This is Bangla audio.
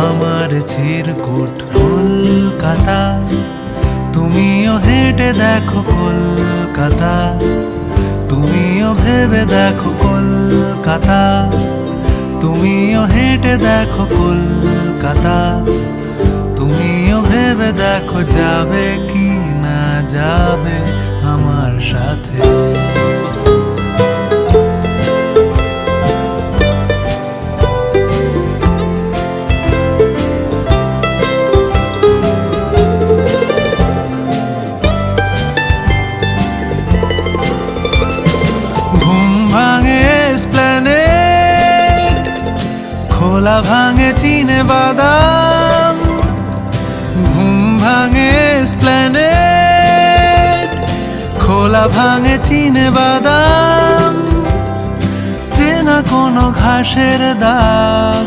আমার চিরকুট কলকাতা, তুমিও হেঁটে দেখো কলকাতা, তুমিও ভেবে দেখো কলকাতা, তুমিও হেঁটে দেখো কলকাতা, তুমিও ভেবে দেখো যাবে কি না যাবে আমার সাথে। খোলা ভাঙে চিনে বাদাম, ঘুম ভাঙে এসপ্ল্যানেড, খোলা ভাঙে চিনে বাদাম, চেনা কোনো ঘাসের দাগ।